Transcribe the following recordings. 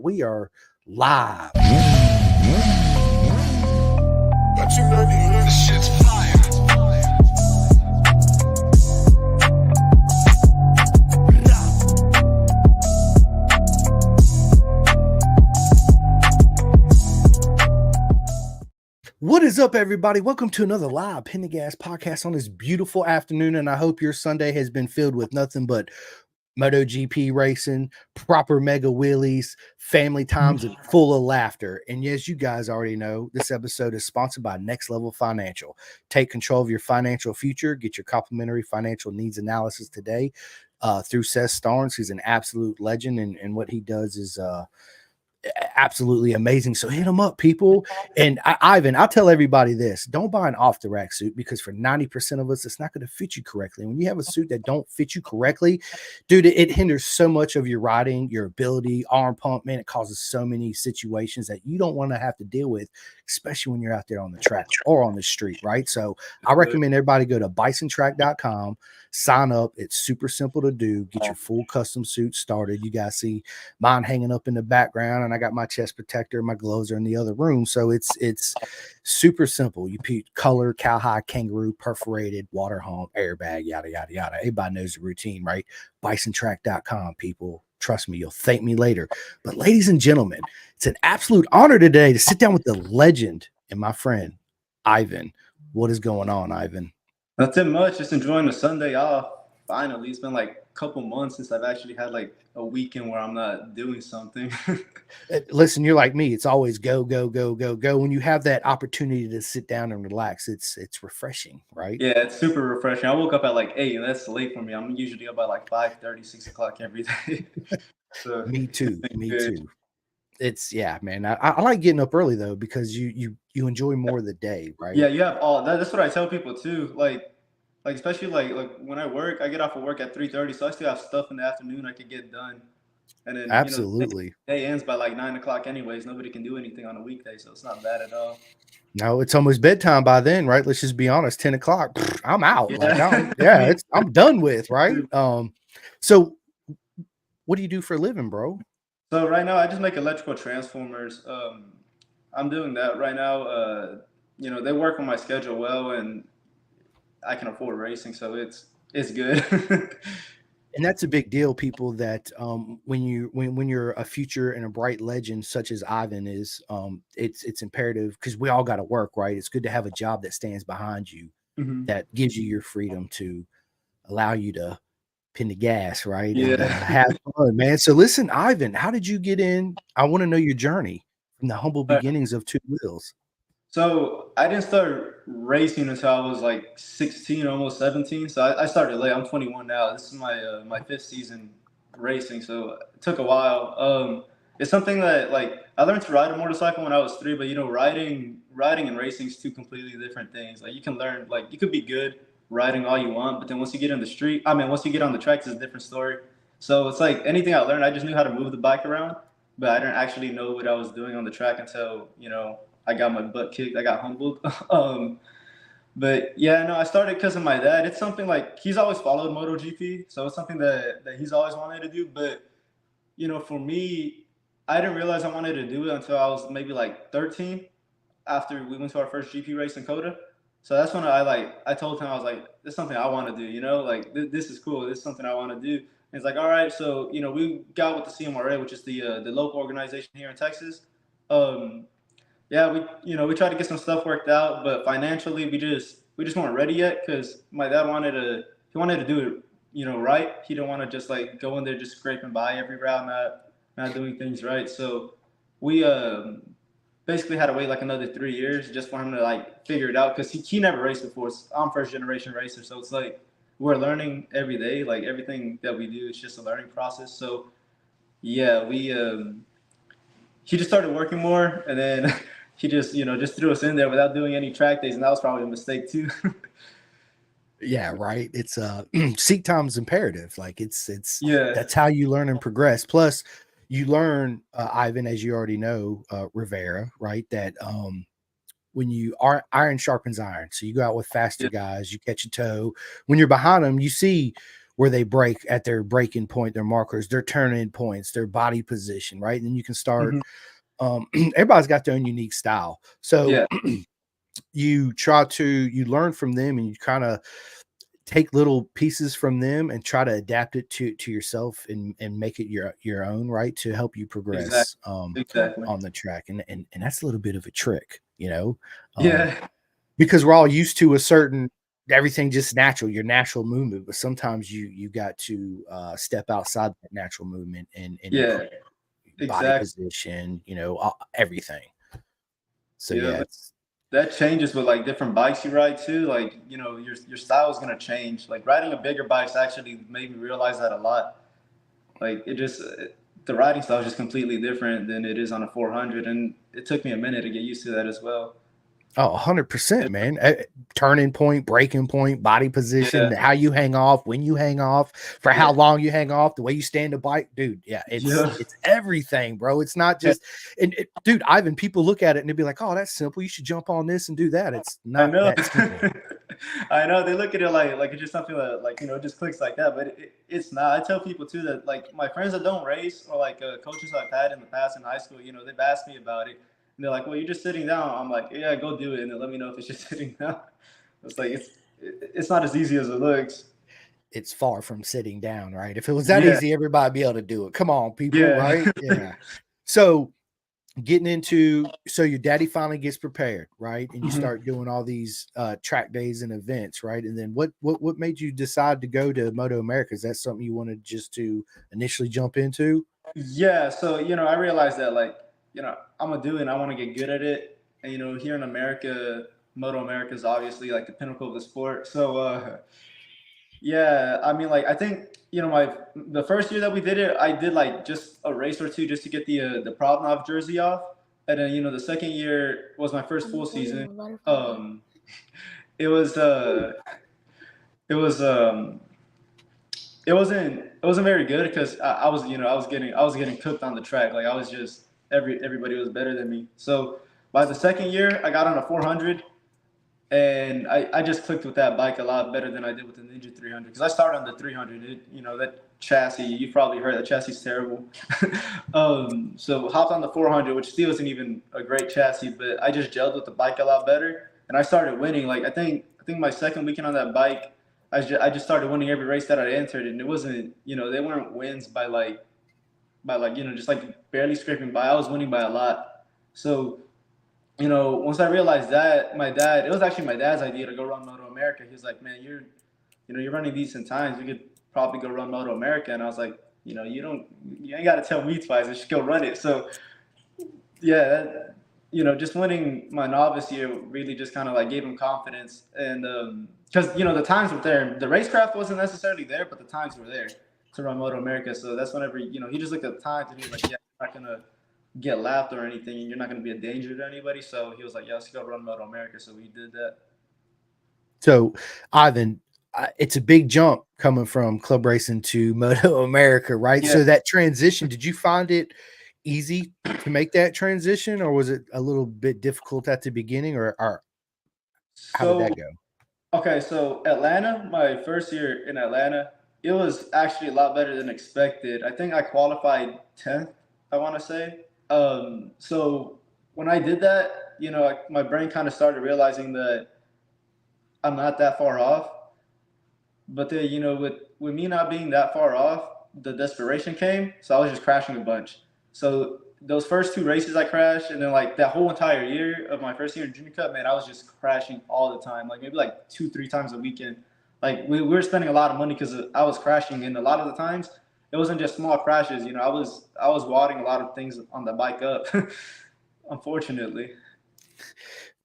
We are live. This shit's fire. What is up, everybody? Welcome to another live Pin the Gas podcast on this beautiful afternoon, and I hope your Sunday has been filled with nothing but MotoGP racing, proper mega wheelies, family times, and full of laughter. And yes, you guys already know this episode is sponsored by Next Level Financial. Take control of your financial future. Get your complimentary financial needs analysis today through Seth Starnes. He's an absolute legend, and what he does is absolutely amazing. So hit them up, people. And Ivan, I'll tell everybody this: don't buy an off the rack suit, because for 90% of us, it's not going to fit you correctly. When you have a suit that don't fit you correctly, dude, it hinders so much of your riding, your ability, arm pump, man. It causes so many situations that you don't want to have to deal with, especially when you're out there on the track or on the street, right? So I recommend everybody go to bisontrack.com, sign up. It's super simple to do. Get your full custom suit started. You guys see mine hanging up in the background, and I got my chest protector, my gloves are in the other room. So it's super simple. You put color, cowhide, kangaroo, perforated, water home, airbag, yada yada yada. Everybody knows the routine, right? Bisontrack.com, people. Trust me, you'll thank me later. But ladies and gentlemen, it's an absolute honor today to sit down with the legend and my friend Ivan. What is going on, Ivan? Nothing much. Just enjoying the Sunday off. Finally, it's been like a couple months since I've actually had like a weekend where I'm not doing something. Listen, you're like me. It's always go, go, go, go, go. When you have that opportunity to sit down and relax, it's refreshing, right? Yeah, it's super refreshing. I woke up at like 8, and that's late for me. I'm usually up by like 5:30, 6 o'clock every day. So Me too. Me good. too. It's man. I like getting up early though, because you enjoy more of the day, right? Yeah, you have all that. That's what I tell people too. Like especially like when I work, I get off of work at 3:30, so I still have stuff in the afternoon I could get done. And then Absolutely. the day ends by like 9 o'clock anyways. Nobody can do anything on a weekday, so it's not bad at all. No, it's almost bedtime by then, right? Let's just be honest. 10 o'clock, I'm out. Yeah. I'm done with, right? So what do you do for a living, bro? So right now I just make electrical transformers. I'm doing that right now. They work on my schedule well, and I can afford racing, so it's good. And that's a big deal, people, that when you're a future and a bright legend such as Ivan is, it's imperative, because we all got to work, right? It's good to have a job that stands behind you, that gives you your freedom to allow you to pin the gas, right? Yeah. And have fun, man. So listen, Ivan, how did you get in? I want to know your journey from the humble beginnings of Two Wheels. So I didn't start racing until I was like 16, almost 17. So I started late. I'm 21 now. This is my fifth season racing, so it took a while. It's something that like I learned to ride a motorcycle when I was 3, but riding and racing is two completely different things. Like you can learn, like you could be good riding all you want, but then once you get in the street, once you get on the tracks, it's a different story. So it's like anything I learned, I just knew how to move the bike around, but I didn't actually know what I was doing on the track until I got my butt kicked. I got humbled. But yeah, no, I started because of my dad. It's something like he's always followed MotoGP, so it's something that he's always wanted to do. But for me, I didn't realize I wanted to do it until I was maybe like 13, after we went to our first GP race in Coda. So that's when I told him, I was like, this is something I want to do. Like this is cool. This is something I want to do. And it's like, all right, so we got with the CMRA, which is the local organization here in Texas. Yeah, we tried to get some stuff worked out, but financially we just weren't ready yet, because my dad wanted to do it, right. He didn't want to just like go in there just scraping by every route, not doing things right. So we basically had to wait like another 3 years just for him to like figure it out, because he never raced before. I'm first generation racer, so it's like we're learning every day. Like everything that we do is just a learning process. So yeah, he just started working more, and then he just threw us in there without doing any track days, and that was probably a mistake too. Yeah, right. It's seek time is imperative. Like it's Yeah. that's how you learn and progress. Plus, you learn, Ivan, as you already know, Rivera, right? That when you are iron sharpens iron, so you go out with faster guys, you catch a toe. When you're behind them, you see where they break at their breaking point, their markers, their turn-in points, their body position, right? And then you can start. Mhm. Everybody's got their own unique style, so Yeah, you learn from them, and you kind of take little pieces from them and try to adapt it to yourself and make it your own, right, to help you exactly, progress exactly. on the track. And that's a little bit of a trick, um, Yeah, because we're all used to a certain everything just natural, your natural movement, but sometimes you got to step outside that natural movement and improve yeah, body exactly. position, everything. So Yeah, yeah, but it's that changes with like different bikes you ride too. Like, your style is gonna change. Like riding a bigger bike's actually made me realize that a lot. Like the riding style is just completely different than it is on a 400, and it took me a minute to get used to that as well. Oh, 100%, man. Turning point, breaking point, body position, Yeah, how you hang off, when you hang off, for how yeah, long you hang off, the way you stand the bike, dude. Yeah, it's yeah. it's everything, bro. It's not just dude, Ivan, people look at it and they'll be like, "Oh, that's simple. You should jump on this and do that." It's I not know. that simple. I know. They look at it like it's just something that like it just clicks like that, but it's not. I tell people too that like my friends that don't race or like coaches I've had in the past in high school, they've asked me about it, and they're like, "Well, you're just sitting down." I'm like, "Yeah, go do it," and then let me know if it's just sitting down. It's like it's not as easy as it looks. It's far from sitting down, right? If it was that Yeah, easy, everybody'd be able to do it. Come on, people, yeah. right? Yeah. So getting into so your daddy finally gets prepared, right, and you Mhm. start doing all these track days and events, right, and then what made you decide to go to Moto America? Is that something you wanted just to initially jump into? Yeah, so I realized that like I'm gonna do it and I want to get good at it, and here in America, Moto America is obviously like the pinnacle of the sport. So yeah, I mean like I think the first year that we did it, I did like just a race or two just to get the Provenov jersey off, and then the second year was my first full season. Um, it was it was it wasn't very good because I was I was getting cooked on the track. Like I was just everybody was better than me. So by the second year, I got on a 400, and I just clicked with that bike a lot better than I did with the Ninja 300 because I started on the 300. That chassis, you've probably heard that chassis is terrible. So hopped on the 400, which still isn't even a great chassis, but I just gelled with the bike a lot better, and I started winning. Like I think my second weekend on that bike, I just started winning every race that I entered, and it wasn't they weren't wins by just like barely scraping by. I was winning by a lot. So once I realized that, it was actually my dad's idea to go run Moto America. He was like, man, you're running decent times. You could probably go run Moto America. And I was like, you ain't got to tell me twice. I should go run it. So yeah, just winning my novice year really just kind of like gave him confidence. And because, the times were there. The racecraft wasn't necessarily there, but the times were there to run Moto America. So that's whenever, he just looked at the times and he was like, yeah, I'm not going to get lapped or anything, and you're not going to be a danger to anybody. So he was like, "Yeah, let's go run Moto America." So we did that. So Ivan, it's a big jump coming from club racing to Moto America, right? Yeah. So that transition, did you find it easy to make that transition, or was it a little bit difficult at the beginning, or how did So that go? okay, so Atlanta, my first year in Atlanta, it was actually a lot better than expected. I think I qualified 10th. I want to say. So when I did that, my brain kind of started realizing that I'm not that far off. But then, with me not being that far off, the desperation came. So I was just crashing a bunch. So those first two races I crashed, and then like that whole entire year of my first year in Junior Cup, man, I was just crashing all the time. Like maybe like 2, 3 times a weekend. Like we were spending a lot of money because I was crashing, and a lot of the times it wasn't just small crashes. I was wadding a lot of things on the bike up. Unfortunately.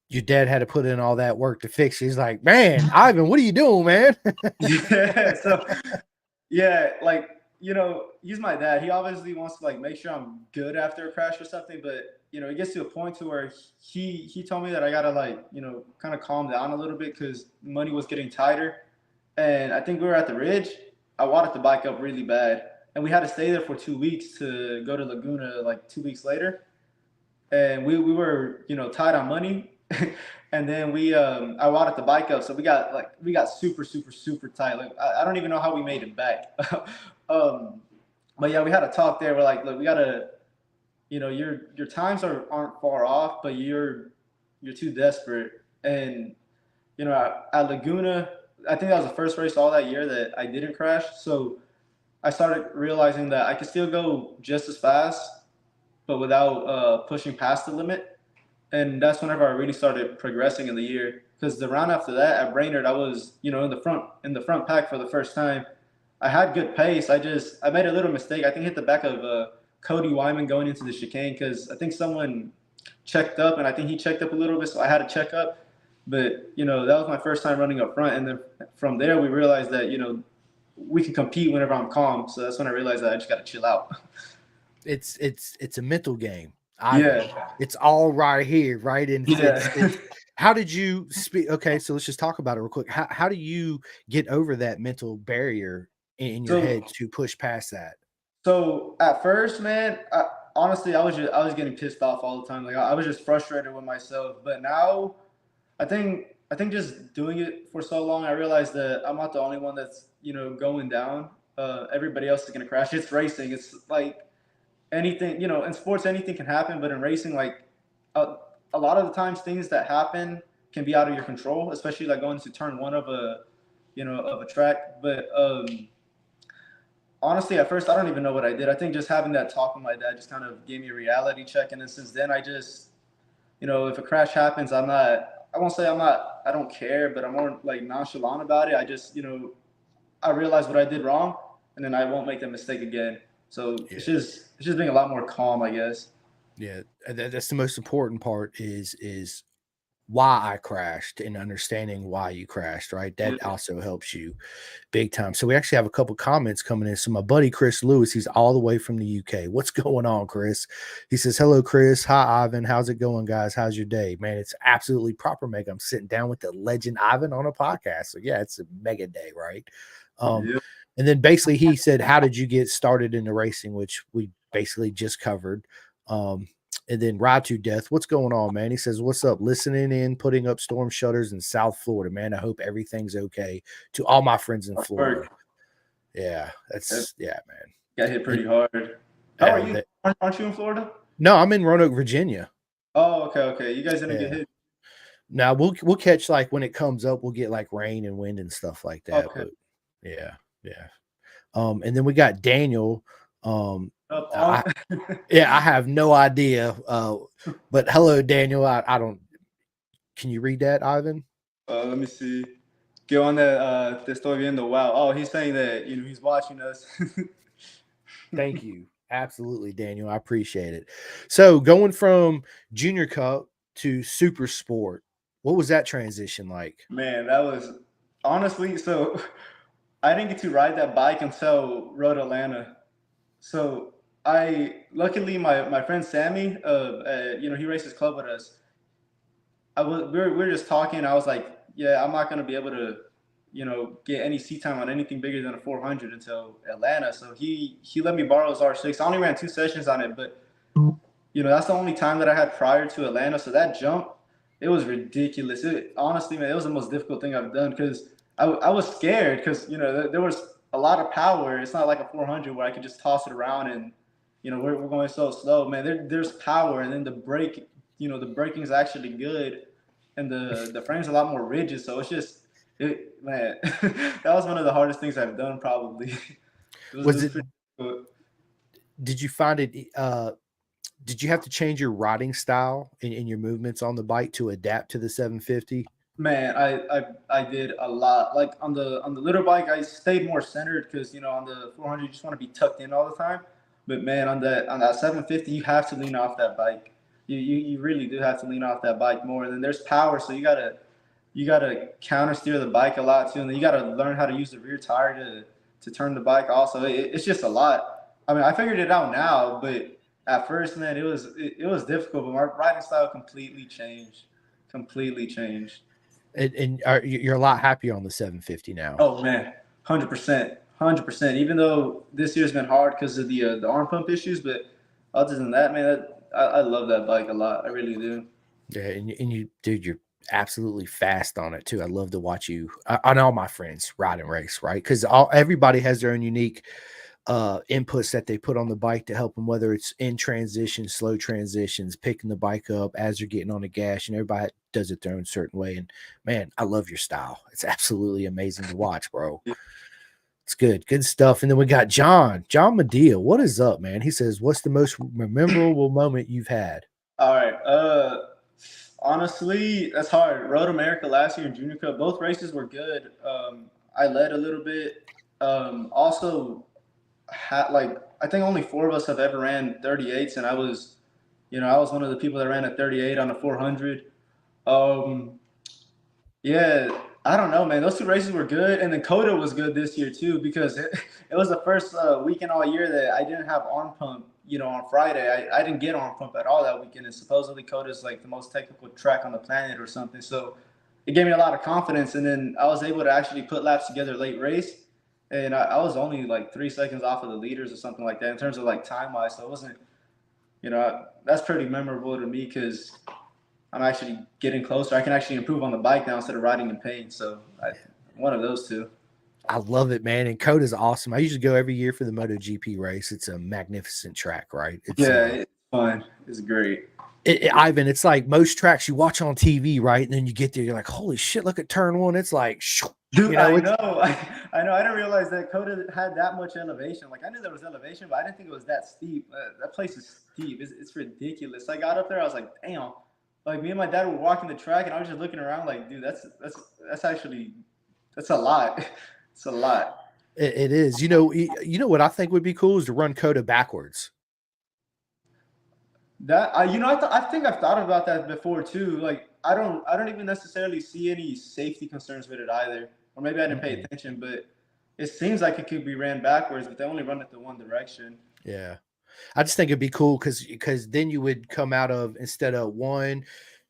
Your dad had to put in all that work to fix it. He's like, man, Ivan, what are you doing, man? Yeah. So yeah, like he's my dad. He obviously wants to like make sure I'm good after a crash or something. But it gets to a point to where he told me that I gotta like kind of calm down a little bit because money was getting tighter. And I think we were at the ridge. I wanted the bike up really bad, and we had to stay there for 2 weeks to go to Laguna like 2 weeks later. And we were tight on money. and then I wadded the bike up, so we got super super super tight. Like I don't even know how we made it back. um, but yeah, we had a talk there. We're like, look, we gotta, your times aren't far off, but you're too desperate. And at Laguna, I think that was the first race all that year that I didn't crash. So I started realizing that I could still go just as fast, but without pushing past the limit. And that's whenever I really started progressing in the year. Because the round after that at Brainerd, I was in the front pack for the first time. I had good pace. I made a little mistake. I think hit the back of Cody Wyman going into the chicane because I think someone checked up, and I think he checked up a little bit, so I had to check up. But that was my first time running up front, and then from there we realized that we can compete whenever I'm calm. So that's when I realized that I just got to chill out. It's a mental game, Ivan. Yeah, It's all right here, right? And it's yeah. how did you speak? Okay, so let's just talk about it real quick. How do you get over that mental barrier in your So head to push past that? So at first, man, honestly, I was getting pissed off all the time. Like I was just frustrated with myself. But now, I think just doing it for so long, I realized that I'm not the only one that's going down. Everybody else is gonna crash. It's racing. It's like anything. In sports, anything can happen. But in racing, like a, a lot of the times, things that happen can be out of your control. Especially like going to turn one of a track. But honestly, at first, I don't even know what I did. I think just having that talk with my dad just kind of gave me a reality check. And then since then, I just, if a crash happens, I won't say I don't care, but I'm more like nonchalant about it. I just, I realize what I did wrong, and then I won't make that mistake again. So Yeah. it's just being a lot more calm, I guess. Yeah, that's the most important part is why I crashed and understanding why you crashed, right? Yeah, That also helps you big time. So we actually have a couple comments coming in. So my buddy Chris Lewis, he's all the way from the UK. What's going on, Chris? He says, "Hello, Chris. Hi, Ivan. How's it going, guys? How's your day, man? It's absolutely proper mega. I'm sitting down with the legend Ivan on a podcast. So yeah, it's a mega day, right?" Um, yeah. and then basically he said, "How did you get started in the racing?" Which we basically just covered. Um, and then Ride to Death, what's going on, man? He says, "What's up? Listening in, putting up storm shutters in South Florida, man. I hope everything's okay to all my friends in Florida." Work. Yeah, Yeah, man. got hit And pretty hard. How are you? that, Aren't you in Florida? no, I'm in Roanoke, Virginia. Oh, okay, okay. You guys didn't get Yeah. hit. Now we'll catch like when it comes up, we'll get like rain and wind and stuff like that. Okay. But yeah, yeah. And then we got Daniel. Um, Up I on. yeah, I have no idea. But hello, Daniel. I don't. Can you read that, Ivan? Let me see. ¿Qué onda? Te estoy viendo. Wow. Oh, he's saying that he's watching us. Thank you. Absolutely, Daniel. I appreciate it. So going from Junior Cup to Super Sport, what was that transition like? Man, that was honestly so. I didn't get to ride that bike until Road Atlanta. So I luckily my friend Sammy, he races club with us. We were just talking. I was like, yeah, I'm not gonna be able to, get any seat time on anything bigger than a 400 until Atlanta. So he let me borrow his R6. I only ran 2 sessions on it, but that's the only time that I had prior to Atlanta. So that jump, it was ridiculous. Honestly, man, it was the most difficult thing I've done because I was scared because there was a lot of power. It's not like a 400 where I could just toss it around and we're going so slow, man. There's power, and then the brake, the braking is actually good, and the frame's a lot more rigid. So it's just man, that was one of the hardest things I've done probably. It Was was it? pretty cool. Did you find it? Did you have to change your riding style in your movements on the bike to adapt to the 750? Man, I did a lot. Like on the little bike, I stayed more centered because on the 400 you just want to be tucked in all the time. But man, on that 750, you have to lean off that bike. You really do have to lean off that bike more. And then there's power, so you gotta counter steer the bike a lot too, and then you gotta learn how to use the rear tire to turn the bike. Also, it's just a lot. I mean, I figured it out now, but at first, man, it was difficult. But my riding style completely changed. And you're a lot happier on the 750 now. Oh man, 100%, 100%. Even though this year's been hard because of the arm pump issues, but other than that, man, I love that bike a lot. I really do. Yeah, and you, dude, you're absolutely fast on it too. I love to watch you and all my friends ride and race, right? Because everybody has their own unique inputs that they put on the bike to help them, whether it's in transition, slow transitions, picking the bike up as you're getting on the gas, and everybody does it their own certain way. And man, I love your style. It's absolutely amazing to watch, bro. It's good stuff. And then we got John Medea. What is up, man? He says, "What's the most memorable moment you've had?" All right. Honestly, that's hard. Road America last year in Junior Cup, both races were good. I led a little bit. Also, like I think only four of us have ever ran 38s, and I was one of the people that ran a 38 on a 400. Um, yeah, I don't know, man. Those two races were good, and then Coda was good this year too because it was the first weekend all year that I didn't have arm pump. On Friday, I didn't get arm pump at all that weekend, and supposedly Coda is like the most technical track on the planet or something. So it gave me a lot of confidence, and then I was able to actually put laps together late race, and I was only like 3 seconds off of the leaders or something like that in terms of like time wise. So it wasn't, that's pretty memorable to me because I'm actually getting closer. I can actually improve on the bike now instead of riding in pain. So one of those two. I love it, man. And Coda's awesome. I usually go every year for the MotoGP race. It's a magnificent track, right? It's Yeah, it's fun. It's great. Ivan, it's like most tracks you watch on TV, right? And then you get there, you're like, holy shit, look at turn one. It's like, Dude, I it's know. I know. I didn't realize that Coda had that much elevation. Like I knew there was elevation, but I didn't think it was that steep. That place is steep. It's ridiculous. I got up there. I was like, damn. Like me and my dad were walking the track, and I was just looking around, like, dude, that's actually that's a lot. It's a lot. it is. You know what I think would be cool is to run Coda backwards. That I think I've thought about that before too. Like I don't even necessarily see any safety concerns with it either, or maybe I didn't pay Mm-mm. attention. But it seems like it could be ran backwards, but they only run it the one direction. Yeah. I just think it'd be cool because then you would come out of instead of 1,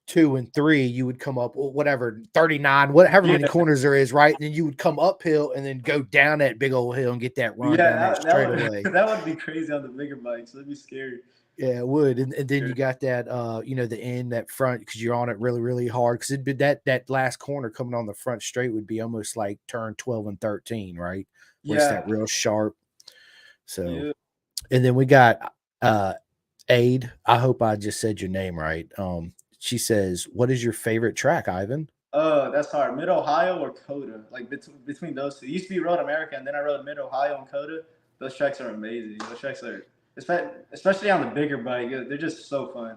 2, and 3, you would come up whatever 39, whatever Yeah, many corners there is, right? And then you would come uphill and then go down that big old hill and get that run yeah, down that that would straightaway. that would be crazy on the bigger bikes. That'd be scary. Yeah, it would. And then you got that the end that front because you're on it really, really hard. Because it'd be that last corner coming on the front straight would be almost like turn 12 and 13, right? Where it's that Yeah, real sharp. So yeah. and then we got Aid. I hope I just said your name right. She says, "What is your favorite track, Ivan?" That's hard. Mid Ohio or Coda? Like between those two. It used to be Road America, and then I rode Mid Ohio and Coda. Those tracks are amazing. Those tracks are, especially on the bigger bike. They're just so fun.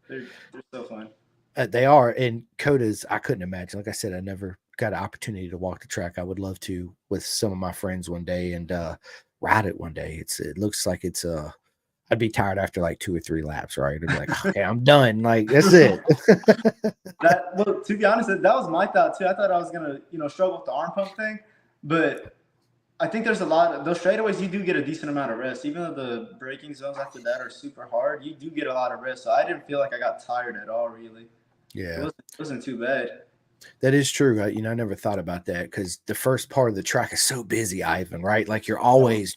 They're so fun. They are, and Codas. I couldn't imagine. Like I said, I never got an opportunity to walk the track. I would love to with some of my friends one day and ride it one day. It looks like it's I'd be tired after like 2 or 3 laps, right? I'd be like, okay, I'm done. Like that's it. Well, to be honest, that was my thought too. I thought I was gonna, struggle with the arm pump thing, but I think there's a lot of those straightaways. You do get a decent amount of rest, even though the braking zones after that are super hard. You do get a lot of rest, so I didn't feel like I got tired at all. Really, Yeah. it wasn't too bad. That is true. I never thought about that because the first part of the track is so busy, Ivan, right? Like you're always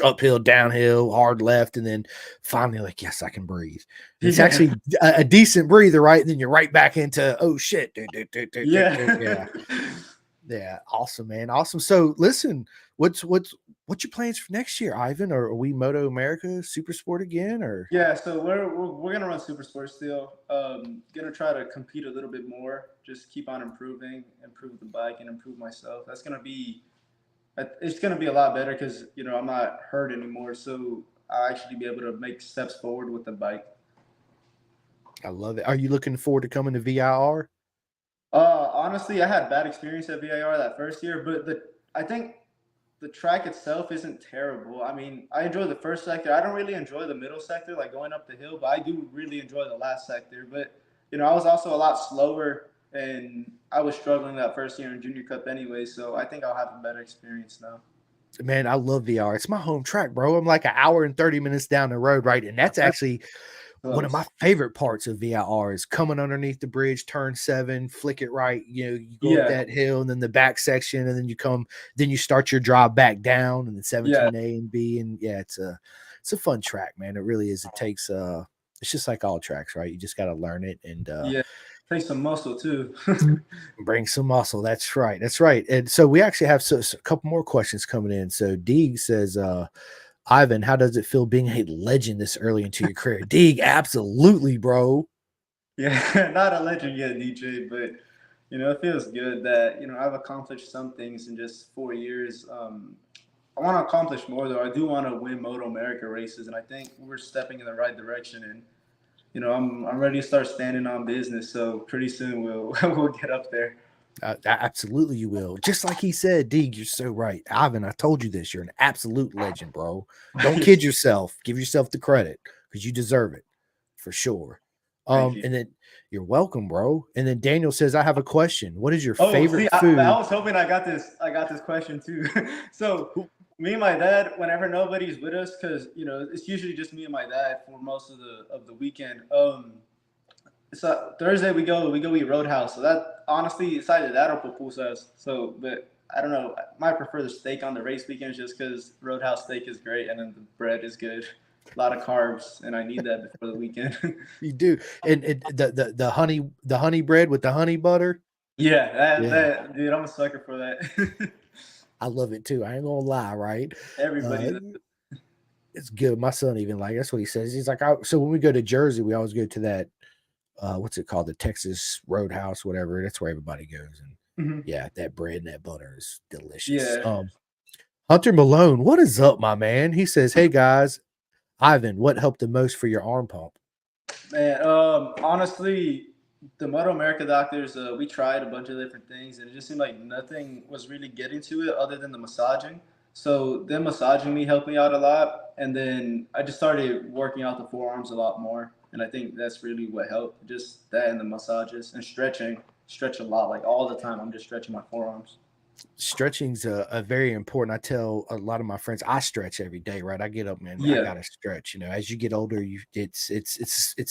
uphill, downhill, hard left, and then finally, like, yes, I can breathe. And it's Yeah, actually a decent breather, right? And then you're right back into, oh shit. yeah. Yeah. Yeah. Awesome, man. Awesome. So listen, what's your plans for next year, Ivan? Or are we Moto America Super Sport again? Or Yeah, so we're gonna run super sports still. Gonna try to compete a little bit more. Just keep on improving, improve the bike, and improve myself. It's gonna be a lot better because I'm not hurt anymore, so I'll actually be able to make steps forward with the bike. I love it. Are you looking forward to coming to VIR? Honestly, I had bad experience at VIR that first year, but I think the track itself isn't terrible. I mean, I enjoy the first sector. I don't really enjoy the middle sector, like going up the hill, but I do really enjoy the last sector. But I was also a lot slower, and I was struggling that first year in Junior Cup anyway. So I think I'll have a better experience now. Man, I love VR. It's my home track, bro. I'm like an hour and 30 minutes down the road, right? And that's That's actually one of my close. favorite parts of VIR is coming underneath the bridge, turn 7, flick it right. You go up Yeah, that hill and then the back section, and then then you start your drive back down and then yeah, 17A and B. And yeah, it's a fun track, man. It really is. It takes it's just like all tracks, right? You just got to learn it and Yeah, take some muscle too. bring some muscle. That's right. That's right. And so we actually have a couple more questions coming in. So Deeg says, Ivan, how does it feel being a legend this early into your career? Deeg, absolutely, bro. Yeah, not a legend yet, DJ, but it feels good that I've accomplished some things in just 4 years. I want to accomplish more though. I do want to win Moto America races, and I think we're stepping in the right direction. And I'm ready to start standing on business. So pretty soon we'll we'll get up there. Absolutely, you will. Just like he said, Deeg, you're so right. Ivan, I told you this. You're an absolute legend, bro. Don't kid yourself. Give yourself the credit because you deserve it for sure. Thank you. And then you're welcome, bro. And then Daniel says, I have a question. What is your Oh, see, favorite I food? was hoping I got this. I got this question too. So, me and my dad, whenever nobody's with us, because it's usually just me and my dad for most of the weekend. So Thursday we go eat Roadhouse. So that honestly, aside of that, or pupusas. So, but I don't know. I might prefer the steak on the race weekends just because Roadhouse steak is great and then the bread is good. A lot of carbs, and I need that before the weekend. You do. And the honey bread with the honey butter. Yeah, that Yeah. that dude, I'm a sucker for that. I love it too. I ain't gonna lie, right? Everybody Uh does. it's good. My son even like that's what he says. He's like, so when we go to Jersey, we always go to that what's it called? The Texas Roadhouse, whatever. That's where everybody goes. And Mhm. yeah, that bread and that butter is delicious. Yeah, Hunter Malone, what is up, my man? He says, hey guys, Ivan, what helped the most for your arm pump? man. Honestly, the Moto America doctors, we tried a bunch of different things, and it just seemed like nothing was really getting to it other than the massaging. So them massaging me helped me out a lot, and then I just started working out the forearms a lot more, and I think that's really what helped. Just that and the massages and stretching, stretch a lot, like all the time. I'm just stretching my forearms. Stretching's a very important. I tell a lot of my friends I stretch every day, right? I get up, man, I Yeah, gotta stretch. As you get older, it's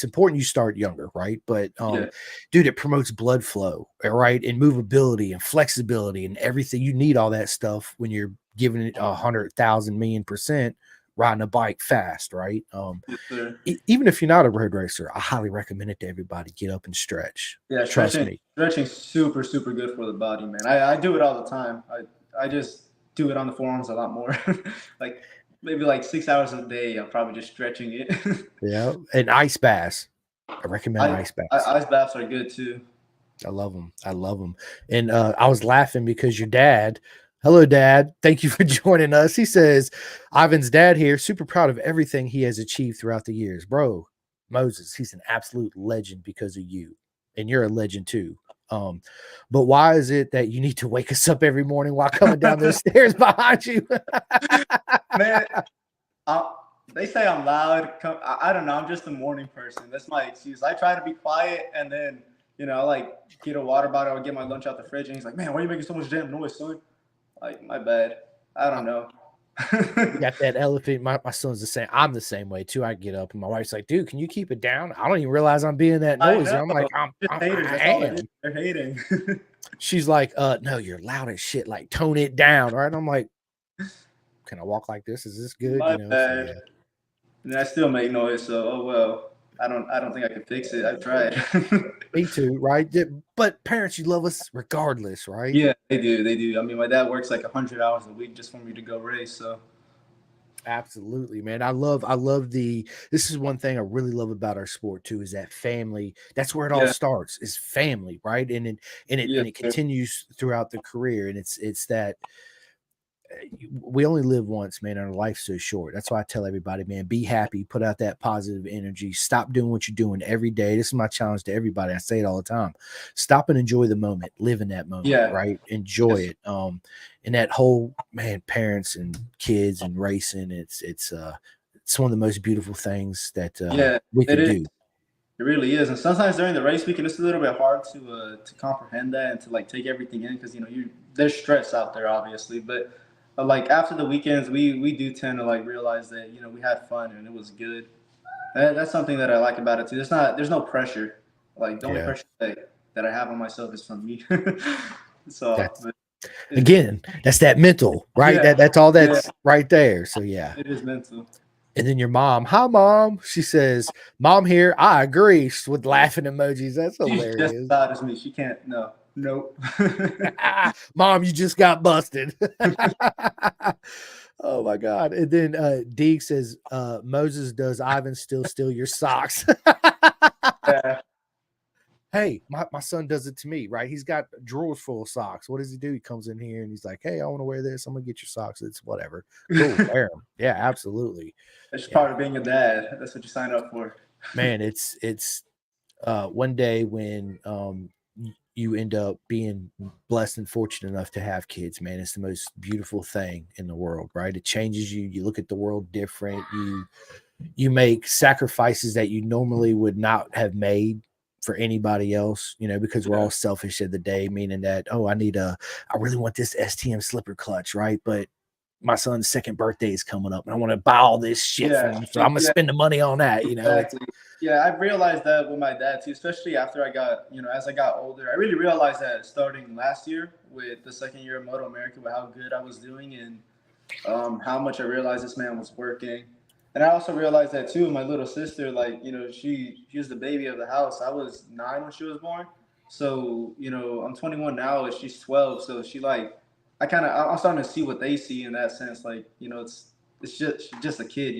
important you start younger, right? But yeah, dude, it promotes blood flow, right? And movability and flexibility and everything. You need all that stuff when you're giving it 100,000 million% riding a bike fast, right? yes, sir. Even if you're not a road racer, I highly recommend it to everybody. Get up and stretch. Yeah, Trust stretching me. stretching's super super good for the body, man. I do it all the time. I just do it on the forearms a lot more. Like maybe like 6 hours a day. I'm probably just stretching it. Yeah, and ice baths. I recommend I, ice baths. ice baths are good too. I love them. I love them. And I was laughing because your dad, hello, dad. Thank you for joining us. He says, Ivan's dad here, super proud of everything he has achieved throughout the years. Bro, Moses, he's an absolute legend because of you. And you're a legend too. Um, but why is it that you need to wake us up every morning while coming down those stairs behind you? Man, I, they say I'm loud. I don't know. I'm just a morning person. That's my excuse. I try to be quiet, and then I like get a water bottle or get my lunch out the fridge, and he's like, "Man, why are you making so much damn noise, son?" Like, my bad. I don't know. You got that elephant. My son's the same. I'm the same way too. I get up and my wife's like, dude, can you keep it down? I don't even realize I'm being that I noisy. know. I'm like, Just haters. I That's all it is. am. They're hating. She's like, no, you're loud as shit. Like, tone it down. Right. I'm like, can I walk like this? Is this good? My So bad. yeah. And I still make noise. So oh well. I don't think I can fix it. I've tried. Me too, right? But parents, you love us regardless, right? Yeah, they do. They do. I mean, my dad works like 100 hours a week just for me to go race. So Absolutely, man. I love this is one thing I really love about our sport too, is that family. That's where it all yeah, starts, is family, right? yeah, And it continues throughout the career. And it's that we only live once, man, and our life's so short. That's why I tell everybody, man, be happy, put out that positive energy, stop doing what you're doing every day. This is my challenge to everybody. I say it all the time. Stop and enjoy the moment, live in that moment, yeah. right? Enjoy Yes, it. And that whole, man, parents and kids and racing, it's one of the most beautiful things that yeah. we It can is. do. It really is. And sometimes during the race weekend, it's a little bit hard to comprehend that and to like take everything in because you there's stress out there, obviously. But like after the weekends, we do tend to like realize that we had fun and it was good. That's something that I like about it too. There's no pressure. Like the only Yeah. pressure that I have on myself is from me. So, That's but it's again, that's that mental, right? yeah, That's all yeah. that's right there. So yeah. It is mental. And then your mom, hi mom. She says, "Mom here. I agree," with laughing emojis. That's She's just hilarious. as loud as me. She can't. No, nope. Mom, you just got busted. Oh my god. And then Deke says, Moses, does Ivan still steal your socks? Yeah, Hey, my son does it to me, right? He's got drawers full of socks. What does he do? He comes in here and he's like, "Hey, I want to wear this. I'm gonna get your socks." It's whatever. Cool, wear them. Yeah, absolutely. that's Yeah, part of being a dad. That's what you sign up for. man. It's one day when you end up being blessed and fortunate enough to have kids, man. It's the most beautiful thing in the world, right? It changes you. You look at the world different. You make sacrifices that you normally would not have made for anybody else, because we're Yeah, all selfish at the day, meaning that, oh, I really want this STM slipper clutch, right? But my son's second birthday is coming up and I want to buy all this shit yeah, for him. So I'm gonna yeah. spend the money on that, it's Exactly. Yeah, I've realized that with my dad too, especially after I got, as I got older. I really realized that starting last year with the second year of Moto America, with how good I was doing and how much I realized this man was working. And I also realized that too. My little sister, like, she was the baby of the house. I was 9 when she was born. So, I'm 21 now and she's 12. So she like, I'm starting to see what they see in that sense. Like, it's just, she's just a kid.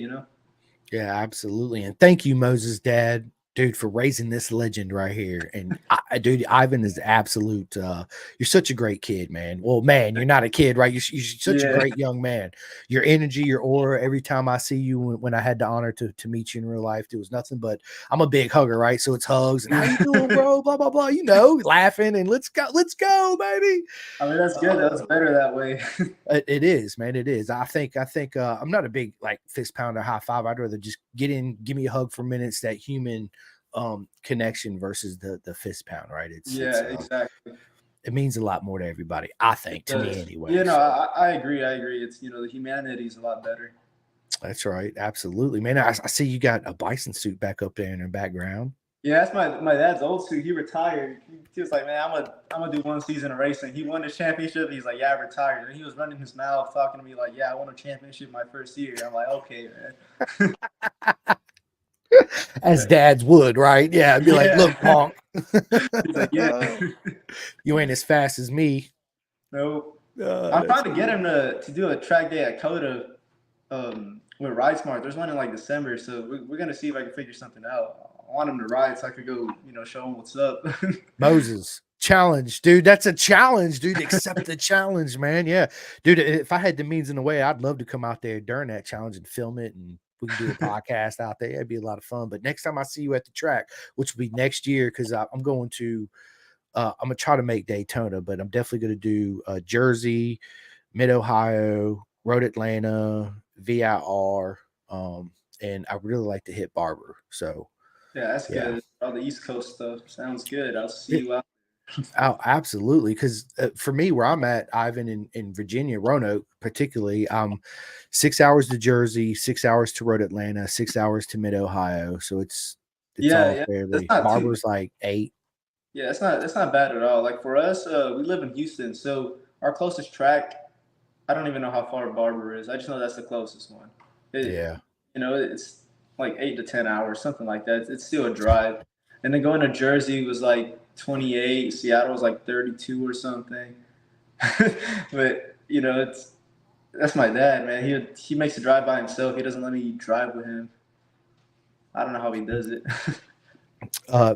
Yeah, absolutely. And thank you, Moses' dad, dude, for raising this legend right here. And dude, Ivan is absolute. You're such a great kid, man. Well, man, you're not a kid, right? You're such a Yeah. great young man. Your energy, your aura. Every time I see you, when I had the honor to meet you in real life, it was nothing but I'm a big hugger, right? So it's hugs and how you doing, bro? Blah blah blah. Laughing and let's go, baby. I mean, that's good. Uh, That's better that way. it is, man. It is. I think I'm not a big like fist pounder high five. I'd rather just get in, give me a hug for minutes, that human connection versus the fist pound, right? Yeah, exactly. It means a lot more to everybody, I It think, to me does. anyway. So I agree. I agree. It's, the humanity is a lot better. that's right. Absolutely, man. I see you got a bison suit back up there in the background. Yeah, that's my dad's old suit. He retired. He was like, man, I'm gonna do one season of racing. He won the championship. He's like, yeah, I retired. And he was running his mouth, talking to me like, yeah, I won a championship my first year. I'm like, okay, man. As dads would, right? Yeah, I'd be like, Yeah. look, punk. He's like, yeah. You ain't as fast as me. Nope. I'm That's trying to get him to do a track day at Coda with Ride Smart. There's one in like December, so we're gonna see if I can figure something out. I want him to ride so I could go, show him what's up. Moses challenge, dude. That's a challenge, dude. Accept the challenge, man. Yeah, dude. If I had the means in the way, I'd love to come out there during that challenge and film it, and we can do a podcast out there. It'd be a lot of fun. But next time I see you at the track, which will be next year, because I'm going to, I'm gonna try to make Daytona, but I'm definitely gonna do Jersey, Mid Ohio, Road Atlanta, VIR, and I really like to hit Barber. So Yeah, that's yeah. good. All the East Coast stuff sounds good. I'll see you out. Oh, absolutely. Because for me, where I'm at, Ivan, in Virginia, Roanoke, particularly, 6 hours to Jersey, 6 hours to Road Atlanta, 6 hours to Mid Ohio. So it's Yeah, all yeah, that's fairly. not too bad. Barber's like 8. Yeah, that's not bad at all. Like for us, we live in Houston, so our closest track, I don't even know how far Barber is. I just know that's the closest one. It, Yeah, it's like 8 to 10 hours, something like that. It's still a drive. And then going to Jersey was like 28. Seattle was like 32 or something. But that's my dad, man. He makes a drive by himself. He doesn't let me drive with him. I don't know how he does it. uh,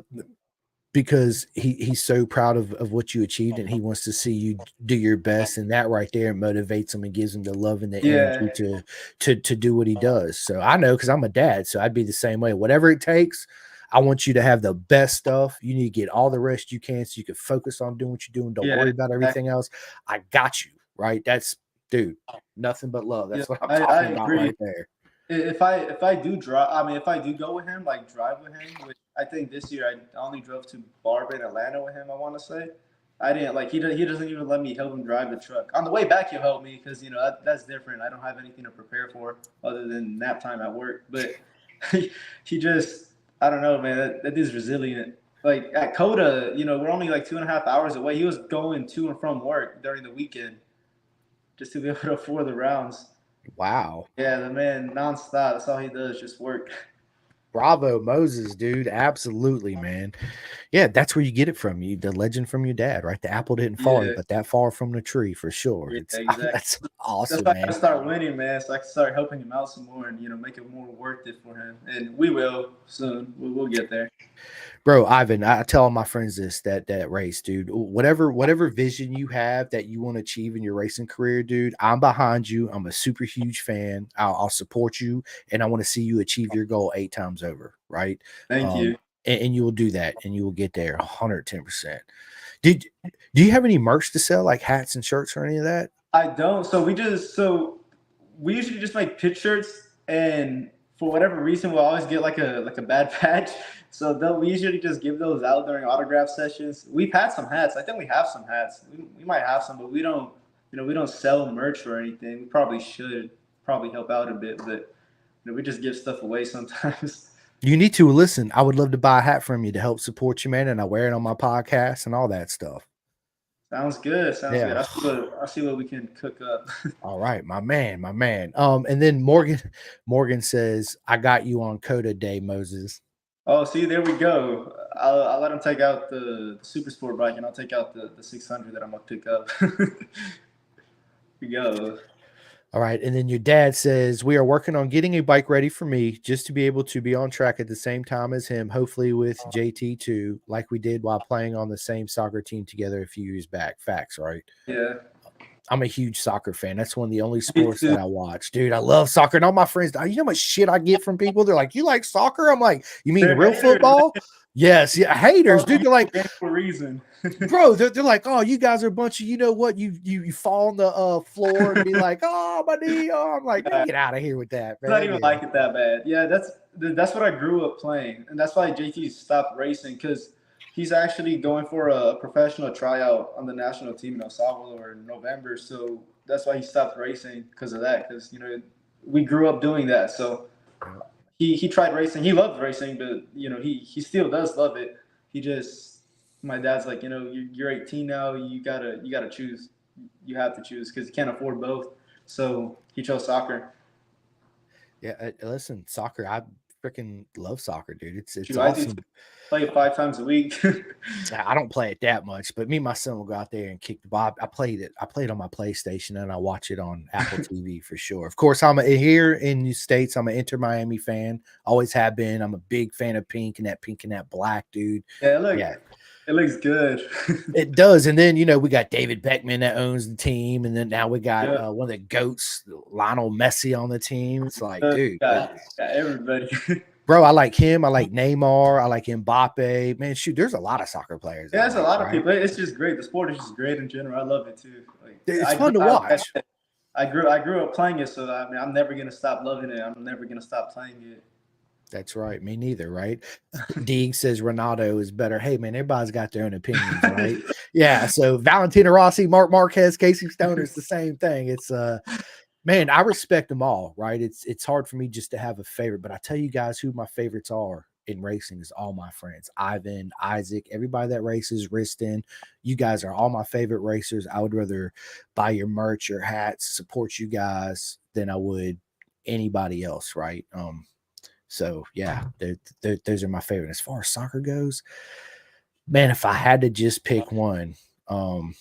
because he's so proud of what you achieved, and he wants to see you do your best, and that right there motivates him and gives him the love and the energy Yeah, to do what he does. So I know, because I'm a dad, so I'd be the same way. Whatever it takes, I want you to have the best stuff. You need to get all the rest you can, so you can focus on doing what you're doing. Don't yeah, worry about everything else. I got you, right? That's, dude, nothing but love. yeah. That's what I'm I talking about agree. right there. If I do drive, I mean, if I do go with him, like drive with him, which I think this year I only drove to Barber and Atlanta with him. I want to say, I didn't like he doesn't even let me help him drive the truck. On the way back, he'll help me because that's different. I don't have anything to prepare for other than nap time at work. But he just, I don't know, man. That dude's resilient. Like at Coda, we're only like 2.5 hours away. He was going to and from work during the weekend just to be able to afford the rounds. Wow. Yeah, the man nonstop. That's all he does, just work. Bravo, Moses, dude. Absolutely, man. Yeah, that's where you get it from. You the legend from your dad, right? The apple didn't fall, Yeah, but that far from the tree for sure. yeah, It's exactly. that's That's awesome, why I man. gotta start winning, man. So I can start helping him out some more and make it more worth it for him. And we will soon. We'll get there. Bro, Ivan, I tell all my friends this that race, dude. Whatever vision you have that you want to achieve in your racing career, dude, I'm behind you. I'm a super huge fan. I'll support you, and I want to see you achieve your goal 8 times over, right? Thank Um, you. and you will do that, and you will get there 110%. Did do you have any merch to sell, like hats and shirts or any of that? I don't. So we usually just make pitch shirts, and for whatever reason, we'll always get like a bad patch. So we usually just give those out during autograph sessions. We've had some hats. I think we have some hats. We might have some, but we don't. We don't sell merch or anything. We probably should probably help out a bit, but we just give stuff away sometimes. You need to listen. I would love to buy a hat from you to help support you, man, and I wear it on my podcast and all that stuff. Sounds good. Sounds good. Yeah. I see what we can cook up. All right, my man, my man. And then Morgan says, "I got you on Coda Day, Moses." Oh, see, there we go. I'll let him take out the super sport bike, and I'll take out the 600 that I'm gonna pick up. We go. All right, and then your dad says, "We are working on getting a bike ready for me, just to be able to be on track at the same time as him, hopefully with JT too, like we did while playing on the same soccer team together a few years back." Facts, right? Yeah, I'm a huge soccer fan. That's one of the only me sports too. that I watch. Dude, I love soccer. And all my friends, you know how much shit I get from people? They're like, "You like soccer?" I'm like, "You mean the They're real haters, football?" man. Yes, yeah, Oh, haters, dude. you They're like, game for a reason. bro, they're like, "Oh, you guys are a bunch of, you know what? You fall on the floor and be like, oh, my knee." Oh, I'm like, man, Yeah, get out of here with that, not man. even Yeah. like it that bad. Yeah, that's what I grew up playing, and that's why JT stopped racing because he's actually going for a professional tryout on the national team in El Salvador in November. So that's why he stopped racing because of that. Because we grew up doing that. So Yeah. he tried racing. He loved racing, but he still does love it. He just my dad's like you're 18 now. You gotta choose. You have to choose because you can't afford both. So he chose soccer. Yeah, listen, soccer. I freaking love soccer, dude. It's Shoot, I do awesome. play it 5 times a week. I don't play it that much, but me and my son will go out there and kick the ball. I played it. I played on my PlayStation and I watch it on Apple TV for sure. Of course, here in the States. I'm an Inter Miami fan. Always have been. I'm a big fan of pink and that black, dude. Yeah, Yeah, it looks good. it does. And then we got David Beckman that owns the team, and then now we got Yeah, one of the goats, Lionel Messi, on the team. It's like, dude, got everybody. bro, I like him. I like Neymar. I like Mbappe. Man, shoot, there's a lot of soccer players Yeah, I there's a like, lot of right? people. It's just great. The sport is just great in general. I love it too. Like It's I grew, fun to I, like I watch. said, I grew up playing it, so I mean, I'm never gonna stop loving it. I'm never gonna stop playing it. That's right. Me neither, right? Deeg says Ronaldo is better. Hey, man, everybody's got their own opinions, right? Yeah. So Valentina Rossi, Mark Marquez, Casey Stoner, it's the same thing. It's man, I respect them all, right? It's hard for me just to have a favorite, but I tell you guys who my favorites are in racing is all my friends. Ivan, Isaac, everybody that races, Riston. You guys are all my favorite racers. I would rather buy your merch, your hats, support you guys than I would anybody else, right? So yeah, those are my favorite. As far as soccer goes, man, if I had to just pick one, um,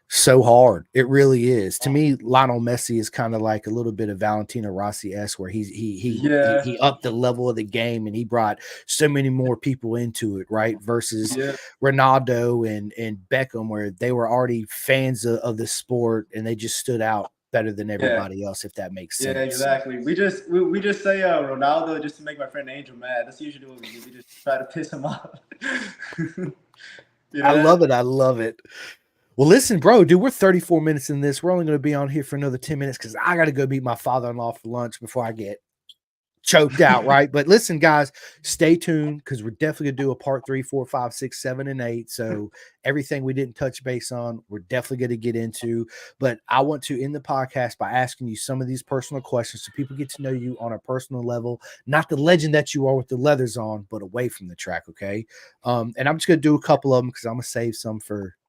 so hard. It really is. To me, Lionel Messi is kind of like a little bit of Valentino Rossi s, where Yeah, he upped the level of the game and he brought so many more people into it, right? Versus yeah, Ronaldo and Beckham, where they were already fans of the sport and they just stood out better than yeah, everybody else, if that makes yeah. sense. Exactly. We just say Ronaldo just to make my friend Angel mad. That's usually what we do. We just try to piss him off. you I know love that? it. I love it. Well, listen, bro, dude, we're 34 minutes in this. We're only going to be on here for another 10 minutes because I got to go meet my father-in-law for lunch before I get choked out, right? But listen, guys, stay tuned because we're definitely gonna do a part 3, 4, 5, 6, 7, and 8. So everything we didn't touch base on, we're definitely gonna get into. But I want to end the podcast by asking you some of these personal questions so people get to know you on a personal level, not the legend that you are with the leathers on, but away from the track. Okay. And I'm just gonna do a couple of them because I'm gonna save some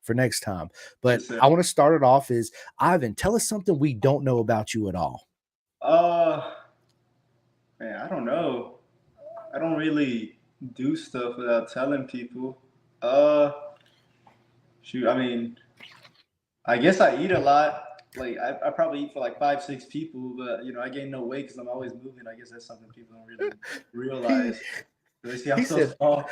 for next time. But Yes, sir. I want to start it off is Ivan, tell us something we don't know about you at all. Uh, Man, I don't know. I don't really do stuff without telling people. Uh, Shoot. I mean, I guess I eat a lot. Like I probably eat for like 5, 6 people, but I gain no weight because I'm always moving. I guess that's something people don't really He realize. They see I'm he so said small.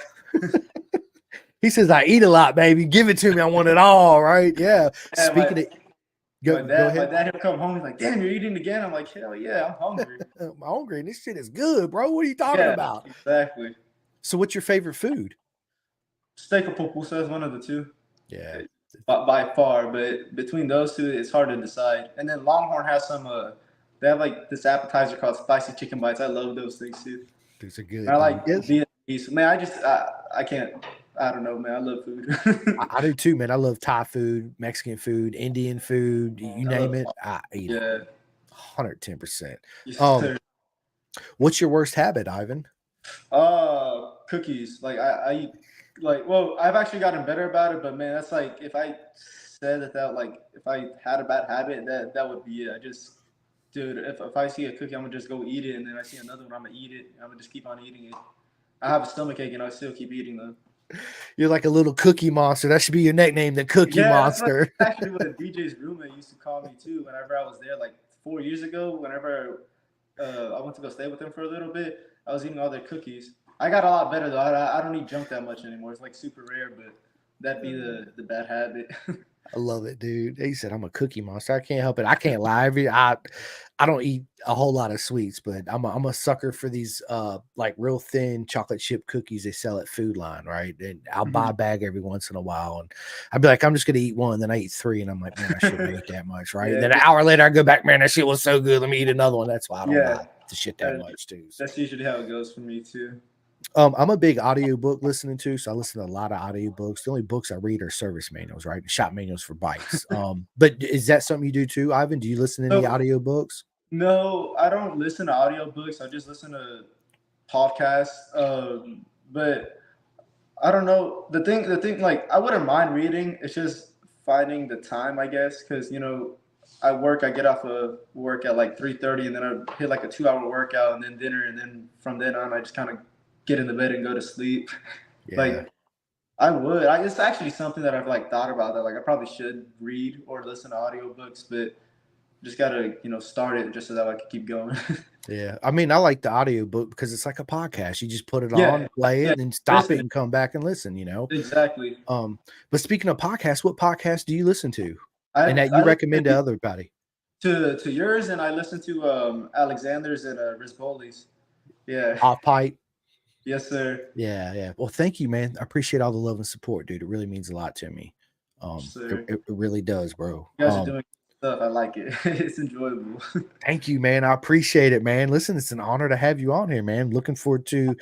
he says I eat a lot, baby. Give it to me. I want it all. Right? Yeah. Yeah, Speaking of go my ahead. dad, he'll come home. He's like, "Damn, you're eating again." I'm like, "Hell yeah, I'm hungry." I'm hungry and this shit is good, bro. What are you talking Yeah, about? exactly. So what's your favorite food? Steak or pupusa is one of the two. Yeah. By far, but between those two, it's hard to decide. And then Longhorn has some. They have like this appetizer called spicy chicken bites. I love those things too. These are And good, I dude. like Yes. Vietnamese. Man, I can't. I don't know, man. I love food. I do too, man. I love Thai food, Mexican food, Indian food, you I name love. it. I eat it. Yeah. 110%. Yes, Um, sir. what's your worst habit, Ivan? Cookies. Like I eat. Like, well, I've actually gotten better about it, but man, that's like if I said that like if I had a bad habit, that would be it. I just, dude, if I see a cookie, I'm gonna just go eat it, and then I see another one, I'm gonna eat it. I'm gonna just keep on eating it. I have a stomach ache, and I still keep eating them. You're like a little cookie monster. That should be your nickname, the Cookie Yeah, that's Monster. actually what a DJ's roommate used to call me too. Whenever I was there, like 4 years ago, whenever I went to go stay with them for a little bit, I was eating all their cookies. I got a lot better though. I don't eat junk that much anymore. It's like super rare, but that'd be the bad habit. I love it, dude. He said I'm a cookie monster. I can't help it. I can't lie. I don't eat a whole lot of sweets, but I'm a sucker for these like real thin chocolate chip cookies they sell at Food Line, right? And I'll buy Mhm. a bag every once in a while, and I'd be like, I'm just gonna eat one. Then I eat three, and I'm like, man, I shouldn't eat that much, right? And Yeah, then an hour later, I go back, man, that shit was so good. Let me eat another one. That's why I don't yeah. buy the shit that That, much, too. So. that's usually how it goes for me too. I'm a big audiobook listening to, so I listen to a lot of audiobooks. The only books I read are service manuals, right? Shop manuals for bikes. But is that something you do too, Ivan? Do you listen to any So audiobooks? no, I don't listen to audiobooks. I just listen to podcasts. But I don't know. The thing, like I wouldn't mind reading. It's just finding the time, I guess, because I work. I get off of work at like 3:30, and then I hit like a 2 hour workout, and then dinner, and then from then on, I just kind of get in the bed and go to sleep. Yeah. Like it's actually something that I've like thought about that like I probably should read or listen to audiobooks, but just gotta start it just so that I can keep going. Yeah. I mean, I like the audiobook because it's like a podcast. You just put it Yeah, on, play it, yeah, and then stop it listening and come back and listen. exactly. But speaking of podcasts, what podcast do you listen to? And that I you listen recommend to everybody? to yours, and I listen to Alexander's and Rizpoli's. Yeah, Off pipe. yes, sir. Yeah, yeah. Well, thank you, man. I appreciate all the love and support, dude. It really means a lot to me. Yes, It, sir. it really does, bro. You guys are doing stuff. I like it. It's enjoyable. Thank you, man. I appreciate it, man. Listen, it's an honor to have you on here, man. Looking forward to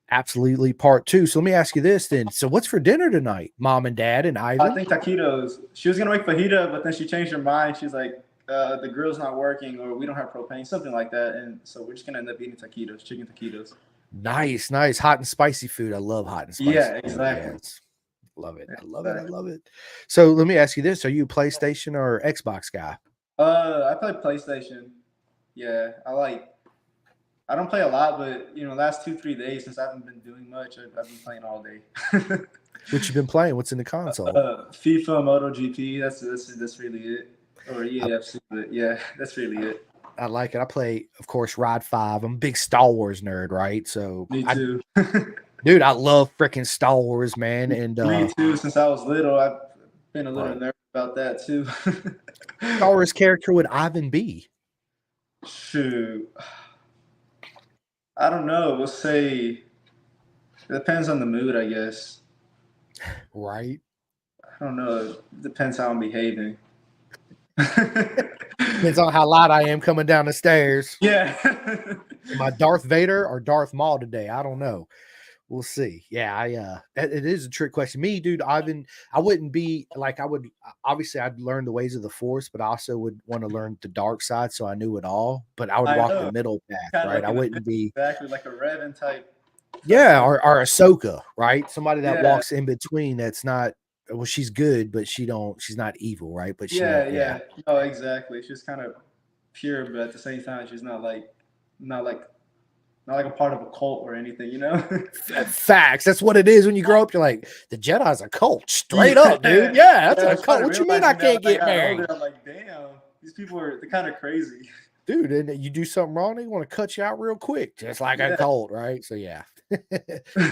absolutely part two. So let me ask you this then. So what's for dinner tonight, mom and dad and I Ivan? think taquitos. She was gonna make fajita, but then she changed her mind. She's like, the grill's not working, or we don't have propane, something like that. And so we're just gonna end up eating taquitos, chicken taquitos. Nice, nice. Hot and spicy food. I love hot and spicy Yeah, food. exactly. Yes. Love it. I love it. I Exactly. love it. So let me ask you this. Are you a PlayStation or Xbox guy? I play PlayStation. Yeah, I don't play a lot, but last 2, 3 days since I haven't been doing much, I've been playing all day. What you been playing? What's in the console? FIFA, MotoGP. That's really it. Or EAFC, but yeah, that's really it. I like it. I play, of course, Ride 5. I'm a big Star Wars nerd, right? So Me too. dude, I love freaking Star Wars, man. And Me too. Since I was little, I've been a little bro, nervous about that too. Star Wars character would Ivan be? Shoot, I don't know. We'll say it depends on the mood, I guess. Right? I don't know. It depends how I'm behaving. Depends on how loud I am coming down the stairs. Yeah. Am I Darth Vader or Darth Maul today? I don't know. We'll see. Yeah, it is a trick question. Me, dude, Ivan, I wouldn't be like I would obviously I'd learn the ways of the force, but I also would want to learn the dark side so I knew it all. But I would I walk the know. middle path, Kind of right? like I an wouldn't be exactly like a Revan type yeah, person. or Ahsoka, right? Somebody that Yeah. walks in between that's not well, she's good, but she's not evil, right? But she Yeah, knows, yeah. yeah. No, exactly. She's kind of pure, but at the same time, she's not like not like a part of a cult or anything, you know? Facts. That's what it is when you grow up. You're like, the Jedi's a cult, Yeah, straight up, dude. Yeah, that's yeah. I a cult. started What you mean I realizing that when can't I get got older. married? I'm like, damn, these people are they're kind of crazy. Dude, and you do something wrong, they want to cut you out real quick, just like a Yeah. cult, right? So yeah.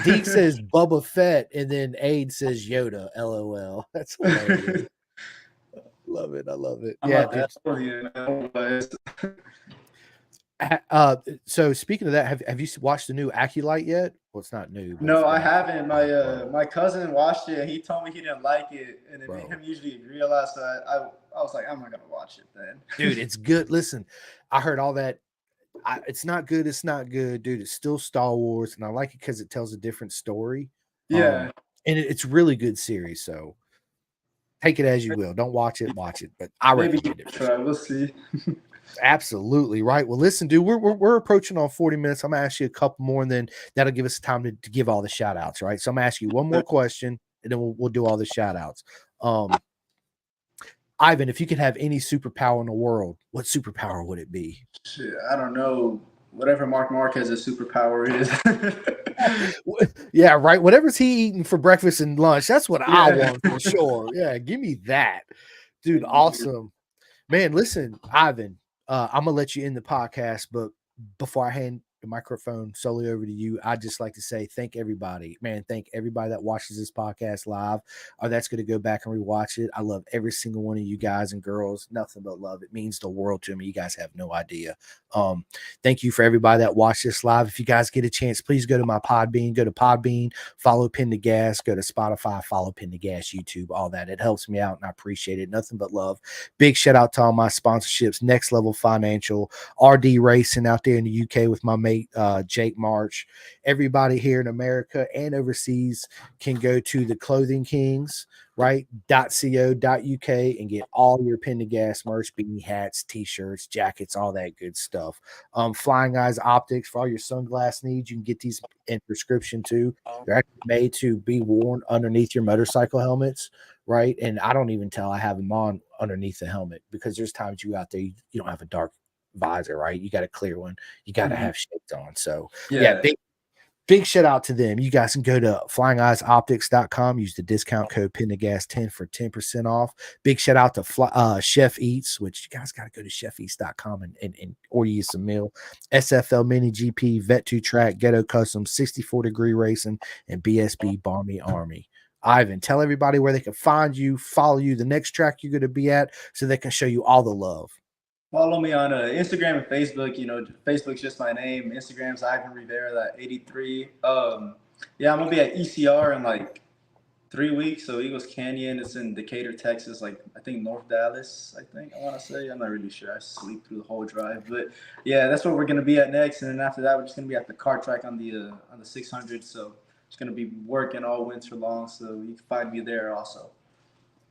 Deke says Bubba Fett, and then Aid says Yoda. LOL. That's hilarious. Love it. I love it. I'm Yeah, not that dude. old yet, but So speaking of that, have you watched the new Acolyte yet? Well, it's not new, but it's no, I been out. haven't. Bro, My cousin watched it and he told me he didn't like it, and it made bro. him usually agree a lot. So I was like, I'm not gonna watch it then. Dude, it's good. Listen, I heard all that. It's not good. It's not good, dude. It's still Star Wars, and I like it because it tells a different story. Yeah, And it's really good series. So take it as you will. Don't watch it, but I maybe recommend it for try. sure. We'll see. Absolutely right. Well, listen, dude, we're approaching on 40 minutes. I'm gonna ask you a couple more, and then that'll give us time to give all the shout outs, right? So I'm gonna ask you one more question, and then we'll do all the shout outs. Ivan, if you could have any superpower in the world, what superpower would it be? Shit, I don't know. Whatever Mark Marquez's superpower is. Yeah, right. Whatever's he eating for breakfast and lunch, that's what I Yeah. want for sure. Yeah, give me that. Dude, awesome. Man, listen, Ivan, I'm gonna let you end the podcast, but before I hand the microphone solely over to you, I'd just like to say thank everybody. Man, thank everybody that watches this podcast live or that's going to go back and rewatch it. I love every single one of you guys and girls. Nothing but love. It means the world to me. You guys have no idea. Um, Thank you for everybody that watched this live. If you guys get a chance, please go to my Podbean, go to Podbean, follow Pin the Gas, go to Spotify, follow Pin the Gas, YouTube, all that. It helps me out and I appreciate it. Nothing but love. Big shout out to all my sponsorships, Next Level Financial, RD Racing out there in the UK with my mate Jake March. Everybody here in America and overseas can go to the Clothing Kings, right? .co.uk and get all your Pin to Gas merch, beanie hats, t-shirts, jackets, all that good stuff. Flying Eyes Optics for all your sunglass needs. You can get these in prescription too. They're actually made to be worn underneath your motorcycle helmets, right? And I don't even tell I have them on underneath the helmet because there's times you out there you don't have a dark visor, right? You got a clear one. You got to have shades on. So yeah, Yeah. big shout out to them. You guys can go to flyingeyesoptics.com, use the discount code PINTHEGAS10 for 10% off. Big shout out to Chef Eats, which you guys got to go to chefeats.com and order you some meal. SFL Mini GP, Vet2 Track, Ghetto Custom, 64 Degree Racing, and BSB Barmy Army. Ivan, tell everybody where they can find you, follow you, the next track you're going to be at, so they can show you all the love. Follow me on Instagram and Facebook. You know, Facebook's just my name. Instagram's Ivan Rivera, that 83. Yeah, I'm gonna be at ECR in like 3 weeks. So Eagles Canyon, it's in Decatur, Texas. Like I think North Dallas. I want to say. I'm not really sure. I sleep through the whole drive, but yeah, that's where we're gonna be at next. And then after that, we're just gonna be at the car track on the 600. So just gonna be working all winter long. So you can find me there also.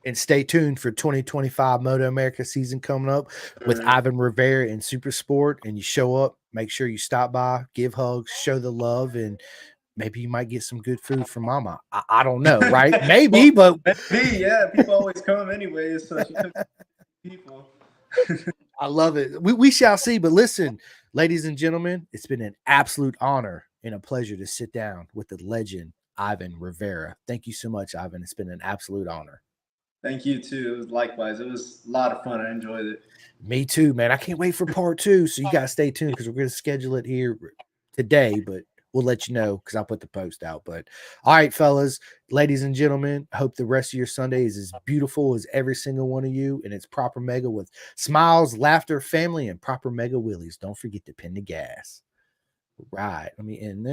And stay tuned for 2025 Moto America season coming up with Ivan Rivera in Super Sport. And you show up, make sure you stop by, give hugs, show the love, and maybe you might get some good food from Mama. I don't know, right? Well, Maybe, but maybe, yeah. People always come anyways, so she took people. I love it. We shall see. But listen, ladies and gentlemen, it's been an absolute honor and a pleasure to sit down with the legend Ivan Rivera. Thank you so much, Ivan. It's been an absolute honor. Thank you too. Likewise, it was a lot of fun. I enjoyed it. Me too, man. I can't wait for part two. So you gotta stay tuned because we're gonna schedule it here today, but we'll let you know because I'll put the post out. But all right, fellas, ladies and gentlemen, I hope the rest of your Sunday is as beautiful as every single one of you, and it's proper mega with smiles, laughter, family, and proper mega wheelies. Don't forget to pin the gas. Right. Let me end this.